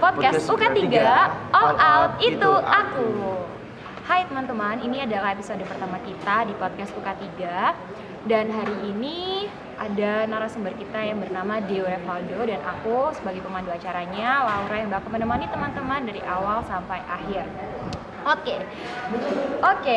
podcast UK3 All Out Itu Aku. Hai teman-teman, ini adalah episode pertama kita di podcast UK3. Dan hari ini ada narasumber kita yang bernama Deo Revaldo dan aku sebagai pemandu acaranya, Laura, yang bakal menemani teman-teman dari awal sampai akhir. Oke,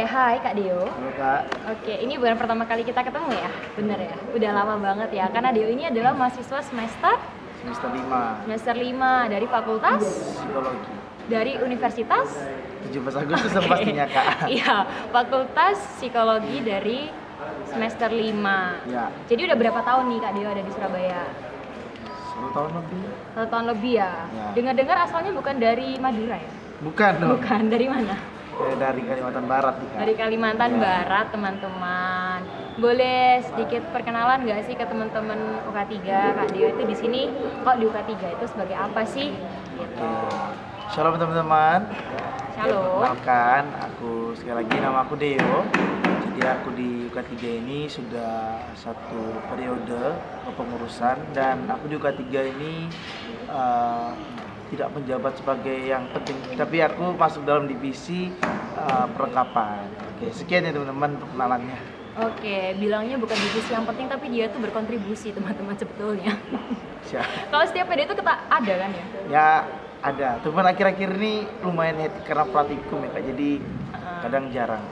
hai Kak Deo. Halo Kak. Oke, ini bukan pertama kali kita ketemu ya? Bener ya? Udah lama banget ya, karena Deo ini adalah mahasiswa semester 5 dari Fakultas Psikologi. Dari Universitas 17 Agustus pastinya Kak. Iya, Fakultas Psikologi dari semester 5. Ya. Jadi udah berapa tahun nih Kak Deo ada di Surabaya? 1 tahun lebih. 1 tahun lebih ya? Ya. Dengar-dengar asalnya bukan dari Madura ya? Bukan dong. Bukan, dari mana? Dari Kalimantan Barat nih Kak. Dari Kalimantan Ya. Barat, teman-teman. Boleh sedikit perkenalan nggak sih ke teman-teman UK3, Kak Deo itu di sini kok di UK3 itu sebagai apa sih? Gitu. Shalom teman-teman. Shalom. Perkenalkan, aku sekali lagi nama aku Deo. Jadi aku di UK3 ini sudah 1 periode kepengurusan dan aku di UK3 ini tidak menjabat sebagai yang penting, tapi aku masuk dalam divisi perlengkapan. Oke, sekian ya teman-teman perkenalannya. Oke, bilangnya bukan divisi yang penting tapi dia tuh berkontribusi teman-teman sebetulnya. Kalau setiap PD itu kita ada kan ya? Ya ada, cuman akhir-akhir ini lumayan hektik karena praktikum ya Kak, jadi kadang jarang.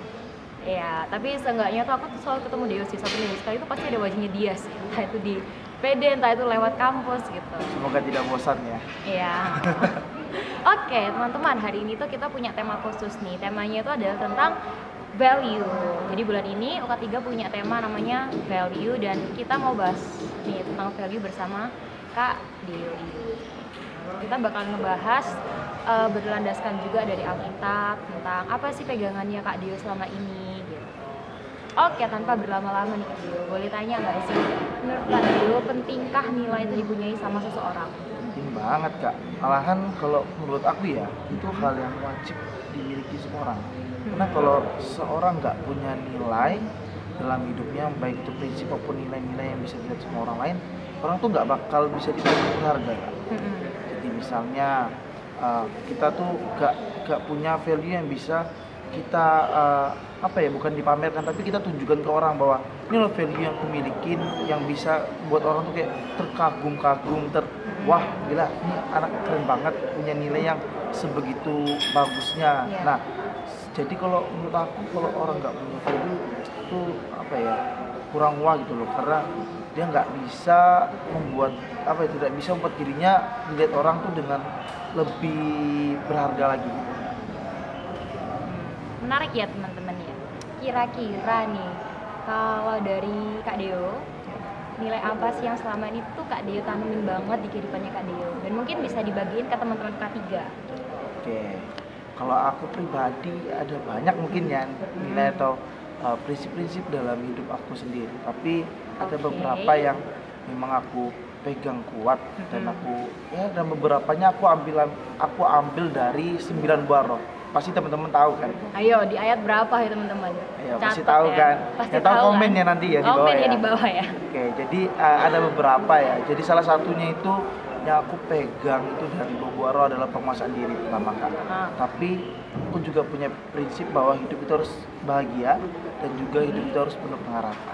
Iya, tapi seenggaknya tuh aku tuh selalu ketemu Deo sih, satu minggu sekali itu pasti ada wajahnya dia sih. Entah itu di PD, entah itu lewat kampus gitu. Semoga tidak bosan ya. Iya. Oke, teman-teman, hari ini tuh kita punya tema khusus nih. Temanya itu adalah tentang value. Jadi bulan ini UK3 punya tema namanya value dan kita mau bahas nih tentang value bersama Kak Deo. Kita bakal ngebahas berlandaskan juga dari Alkitab tentang apa sih pegangannya Kak Deo selama ini gitu. Oke, tanpa berlama-lama nih Kak Deo, boleh tanya nggak sih, menurut Kak Deo pentingkah nilai itu dipunyai sama seseorang? Penting banget Kak, malahan kalau menurut aku ya itu hal yang wajib dimiliki semua orang. Karena kalau seorang nggak punya nilai dalam hidupnya, baik itu prinsip maupun nilai-nilai yang bisa dilihat semua orang lain, orang tuh nggak bakal bisa dipandang berharga Kak. Jadi misalnya kita tuh gak punya value yang bisa kita bukan dipamerkan, tapi kita tunjukkan ke orang bahwa ini loh value yang aku milikin, yang bisa buat orang tuh kayak terkagum-kagum, wah gila ini anak keren banget, punya nilai yang sebegitu bagusnya. Yeah. Nah, jadi kalau menurut aku kalau orang nggak punya value itu kurang wah gitu loh, karena dia nggak bisa membuat tidak bisa membuat dirinya dilihat orang tuh dengan lebih berharga lagi. Menarik ya teman-teman ya. Kira-kira nih kalau dari Kak Deo, nilai apa sih yang selama ini tuh Kak Deo tanemin banget di kehidupannya Kak Deo dan mungkin bisa dibagiin ke teman-teman UK3? Oke, kalau aku pribadi ada banyak mungkin ya nilai atau prinsip-prinsip dalam hidup aku sendiri, tapi ada beberapa yang memang aku pegang kuat dan dan beberapanya aku ambil dari 9 buah roh. Pasti teman-teman tahu kan? Ayo, di ayat berapa ya teman-teman? Ayo, pasti tahu ya. Kan? Pasti tahu komennya kan? nanti ya di bawah komennya ya. di bawah ya. Oke, jadi ada beberapa ya. Jadi salah satunya itu yang aku pegang itu dari buah roh adalah penguasaan diri pertama Kak. Tapi aku juga punya prinsip bahwa hidup itu harus bahagia dan juga hidup itu harus penuh pengharapan.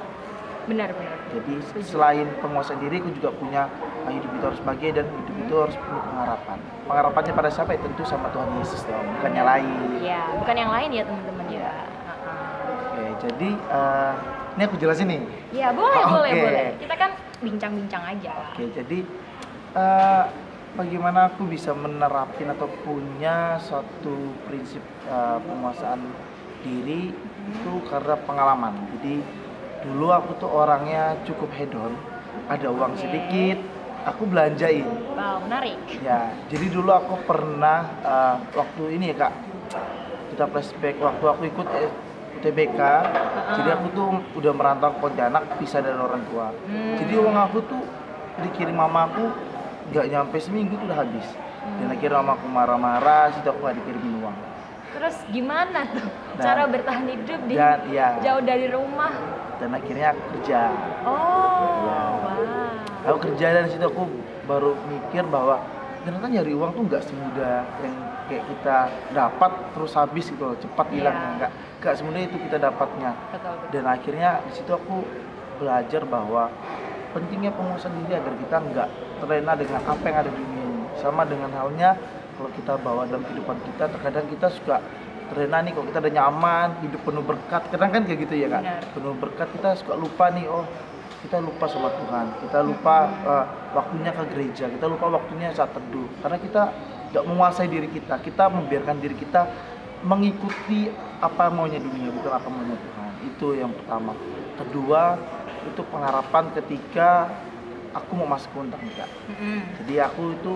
Benar. Jadi selain penguasaan diri, aku juga punya hidup itu harus bahagia dan hidup itu harus penuh pengharapan. Pengharapannya pada siapa? Tentu sama Tuhan Yesus dong, bukannya lain. Iya, bukan yang lain ya teman-teman ya. Oke, jadi ini aku jelasin nih. Iya, boleh. Kita kan bincang-bincang aja. Oke, jadi bagaimana aku bisa menerapin atau punya suatu prinsip penguasaan diri itu karena pengalaman. Jadi dulu aku tuh orangnya cukup hedon, ada uang sedikit, aku belanjain. Wow, menarik. Ya, jadi dulu aku pernah waktu ini ya Kak, kita flashback waktu aku ikut UTBK, jadi aku tuh udah merantau ke Pontianak, pisah dari orang tua. Jadi uang aku tuh dikirim mama aku nggak nyampe seminggu tuh udah habis. Dan akhirnya mama aku marah-marah, situ aku nggak dikirimin uang. Terus gimana tuh cara bertahan hidup di jauh dari rumah? Dan akhirnya aku kerja. Wow. Aku kerja dan situ aku baru mikir bahwa ternyata nyari uang tuh nggak semudah yang kayak kita dapat terus habis gitu loh, cepat hilangnya. Nggak semudah itu kita dapatnya. Betul. Dan akhirnya di situ aku belajar bahwa pentingnya penguasaan diri agar kita nggak terlena dengan apa yang ada di dunia ini. Sama dengan halnya kalau kita bawa dalam kehidupan kita, terkadang kita suka terlena nih, kalau kita udah nyaman, hidup penuh berkat, kadang kan kayak gitu ya Kak. Benar. Penuh berkat kita suka lupa nih, oh kita lupa sama Tuhan, kita lupa waktunya ke gereja, kita lupa waktunya saat teduh, karena kita nggak menguasai diri kita membiarkan diri kita mengikuti apa maunya dunia, bukan apa maunya Tuhan. Itu yang pertama. Kedua, itu pengharapan ketika aku mau masuk untak nih Kak. Jadi aku itu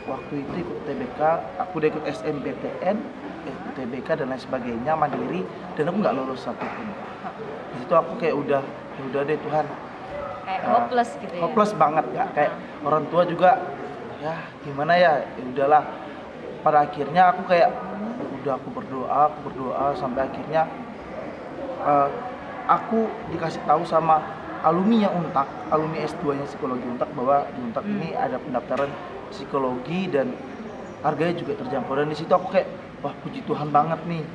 waktu itu ikut TBK, aku udah ikut SMPTN, TBK dan lain sebagainya, mandiri, dan aku nggak lulus satupun. Di situ aku kayak udah deh Tuhan. Kayak hopeless gitu ya. Hopeless banget Kak. Kayak orang tua juga ya gimana ya, udahlah. Pada akhirnya aku kayak udah aku berdoa sampai akhirnya aku dikasih tahu sama alumni yang Untak, alumni S2-nya psikologi Untak, bahwa di Untak ini ada pendaftaran psikologi dan harganya juga terjangkau. Dan di situ aku kayak wah puji Tuhan banget nih,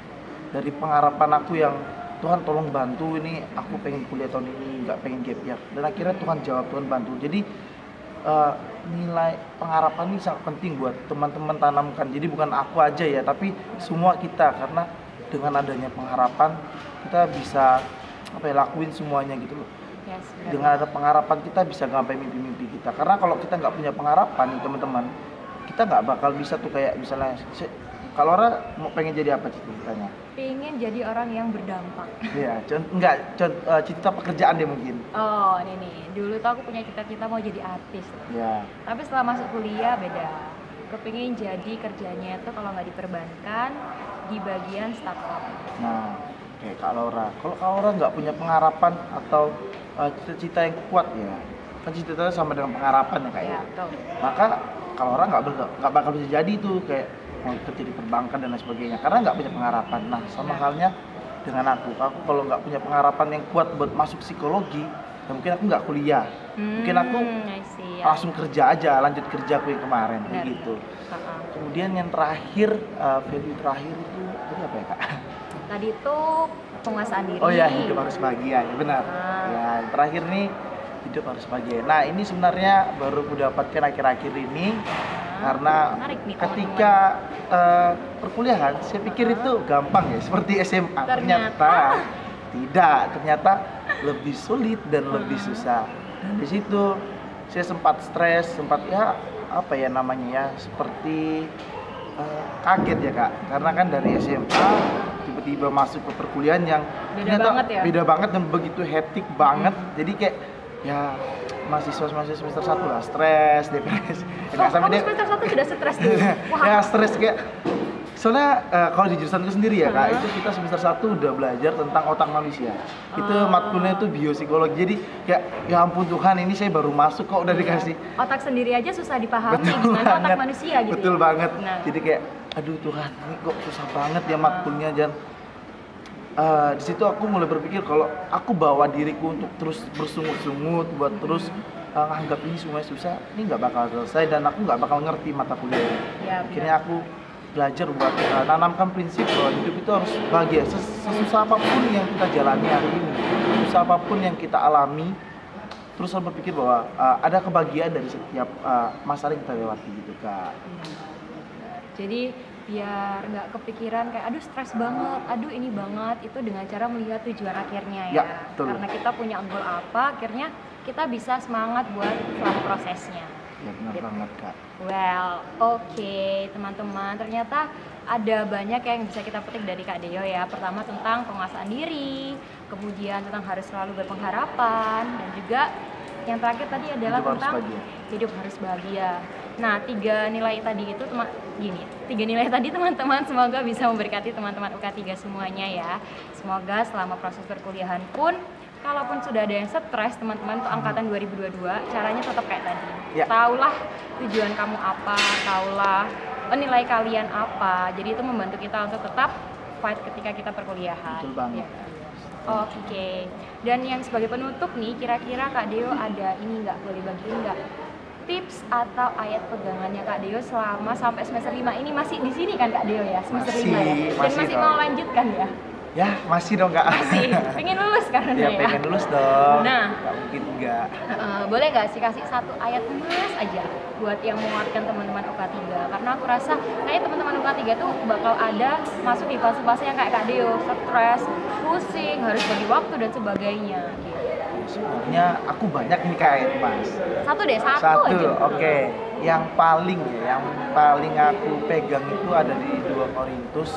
dari pengharapan aku yang Tuhan tolong bantu, ini aku pengen kuliah tahun ini, nggak pengen gap year. Dan akhirnya Tuhan jawab, Tuhan bantu. Jadi nilai pengharapan ini sangat penting buat teman-teman tanamkan. Jadi bukan aku aja ya, tapi semua kita, karena dengan adanya pengharapan kita bisa lakuin semuanya gitu loh. Yes, dengan ada pengharapan kita bisa gapai mimpi-mimpi kita. Karena kalau kita nggak punya pengharapan nih teman-teman, kita nggak bakal bisa tuh kayak misalnya kalau orang mau pengen jadi apa ceritanya? Pengen jadi orang yang berdampak. Iya, cita pekerjaan deh mungkin. Oh ini nih, dulu tuh aku punya cita-cita mau jadi artis. Ya. Tapi setelah masuk kuliah beda. Kepingin jadi kerjanya itu kalau nggak di perbankan, di bagian startup. Nah, kayak Kak Laura. Kalau Kak Laura nggak punya pengharapan atau cita-cita yang kuat ya, kan cita-citanya sama dengan pengharapan ya Kak ya. Betul. Maka kalau orang nggak bakal bisa jadi tuh kayak mau kerja di perbankan dan lain sebagainya, karena nggak punya pengharapan. Nah sama halnya dengan aku kalau nggak punya pengharapan yang kuat buat masuk psikologi, ya mungkin aku nggak kuliah, mungkin aku langsung kerja aja, lanjut kerja aku yang kemarin gitu. Kemudian yang terakhir, value terakhir itu tadi apa ya Kak? Tadi itu penguasaan diri. Oh ya, hidup harus bahagia, ya benar. Ya yang terakhir nih, hidup harus bahagia. Nah ini sebenarnya baru aku dapatkan akhir-akhir ini, karena ketika perkuliahan saya pikir itu gampang ya, seperti SMA. Ternyata tidak, ternyata lebih sulit dan lebih susah. Dan di situ saya sempat stres, sempat ya apa ya namanya ya, seperti kaget ya Kak, karena kan dari SMA tiba-tiba masuk ke perkuliahan yang beda banget dan begitu hektik banget. Jadi kayak ya mahasiswa semester 1 lah, stres, depresi. Kamu semester 1 sudah stres tuh? Ya stres kayak, soalnya kalau di jurusanku sendiri ya Kak, itu kita semester 1 udah belajar tentang otak manusia. Itu matkulnya itu biopsikologi. Jadi kayak ya ampun Tuhan, ini saya baru masuk kok udah dikasih. Otak sendiri aja susah dipahami, gimana otak manusia gitu. Betul banget. Jadi kayak aduh Tuhan, ini kok susah banget ya matkulnya. Dan di situ aku mulai berpikir kalau aku bawa diriku untuk terus bersungut-sungut buat terus nganggap ini semuanya susah, ini nggak bakal selesai dan aku nggak bakal ngerti mata kuliah ini. Akhirnya aku belajar buat nanamkan prinsip bahwa hidup itu harus bahagia. Sesusah apapun yang kita jalani hari ini, sesusah apapun yang kita alami, terus harus berpikir bahwa ada kebahagiaan dari setiap masalah yang kita lewati gitu Kak. Jadi biar nggak kepikiran kayak aduh stres banget, aduh ini banget, itu dengan cara melihat tujuan akhirnya ya. Karena kita punya goal apa, akhirnya kita bisa semangat buat selama prosesnya. Ya benar banget Kak. Well, oke, teman-teman, ternyata ada banyak yang bisa kita petik dari Kak Deo ya. Pertama tentang penguasaan diri, kemudian tentang harus selalu berpengharapan, dan juga yang terakhir tadi adalah tentang hidup harus bahagia. Nah, tiga nilai tadi teman-teman semoga bisa memberkati teman-teman UK3 semuanya ya. Semoga selama proses perkuliahan pun, kalaupun sudah ada yang stres, teman-teman untuk angkatan 2022, caranya tetap kayak tadi. Taulah tujuan kamu apa, taulah nilai kalian apa. Jadi itu membantu kita untuk tetap fight ketika kita perkuliahan. Betul banget. Ya. Oke. Dan yang sebagai penutup nih, kira-kira Kak Deo ada ini nggak, boleh bagiin nggak tips atau ayat pegangannya Kak Deo selama sampai semester 5 ini masih di sini kan Kak Deo ya? Semester 5 ya? Dan masih dong. mau lanjutkan ya? Ya, masih dong Kak. Masih, pengen lulus karena Ya, ya? pengen lulus dong. Nah. Nggak mungkin enggak. Boleh nggak sih kasih satu ayat emas aja buat yang menguatkan teman-teman UK3? Karena aku rasa kayak teman-teman UK3 tuh bakal ada masuk di fase-fase yang kayak Kak Deo, stres, pusing, harus bagi waktu dan sebagainya gitu. Sebenarnya aku banyak nih Kak ayat Mas. Satu deh, satu aja. Oke. Yang paling aku pegang itu ada di 2 Korintus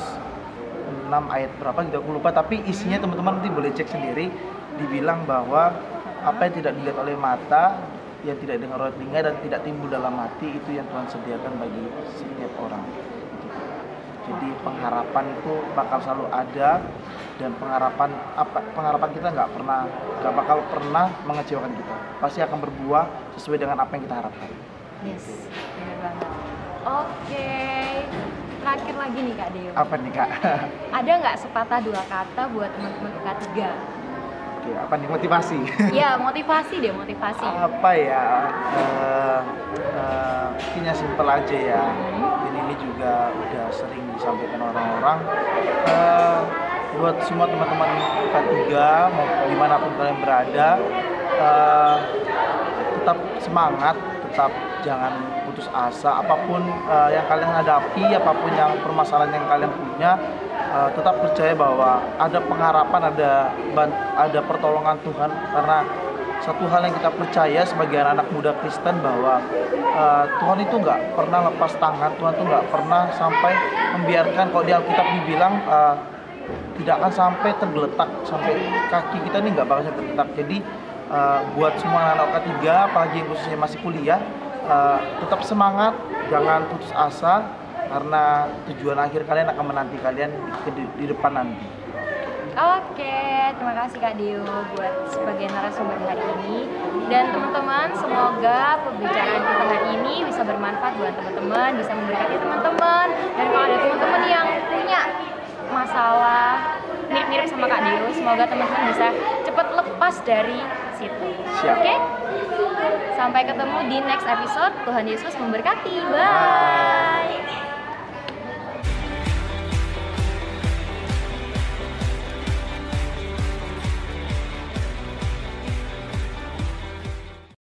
6 ayat berapa gitu aku lupa, tapi isinya teman-teman nanti boleh cek sendiri. Dibilang bahwa apa yang tidak dilihat oleh mata, yang tidak dengar oleh telinga, dan tidak timbul dalam hati, itu yang Tuhan sediakan bagi setiap orang. Jadi pengharapan itu bakal selalu ada, dan pengharapan kita nggak bakal pernah mengecewakan kita. Pasti akan berbuah sesuai dengan apa yang kita harapkan. Yes, benar banget. Oke, terakhir lagi nih Kak Deo. Apa nih Kak? Ada nggak sepatah 2 kata buat teman-teman UK3? Oke, apa nih motivasi? Ya, motivasi deh, motivasi. Apa ya? Mungkin yang simpel aja ya. Dan ini juga udah sering disampaikan orang-orang. Buat semua teman-teman UK3, mau dimanapun kalian berada, tetap semangat, tetap jangan putus asa. Apapun yang kalian hadapi, apapun yang permasalahan yang kalian punya, tetap percaya bahwa ada pengharapan, ada pertolongan Tuhan. Karena satu hal yang kita percaya sebagai anak muda Kristen, bahwa Tuhan itu nggak pernah lepas tangan. Tuhan itu nggak pernah sampai membiarkan, kalau di Alkitab dibilang tidak akan sampai tergeletak, sampai kaki kita ini nggak bakal sampai tergeletak. Jadi buat semua anak UK3, apalagi yang khususnya masih kuliah, tetap semangat, jangan putus asa, karena tujuan akhir kalian akan menanti kalian di depan nanti. Oke, terima kasih Kak Deo buat sebagai narasumber hari ini. Dan teman-teman, semoga pembicaraan kita hari ini bisa bermanfaat buat teman-teman, bisa memberkati teman-teman. Dan kalau ada teman-teman yang punya masalah mirip-mirip sama Kak Deo, semoga teman-teman bisa cepat lepas dari situ. Siap. Oke? Sampai ketemu di next episode. Tuhan Yesus memberkati. Bye.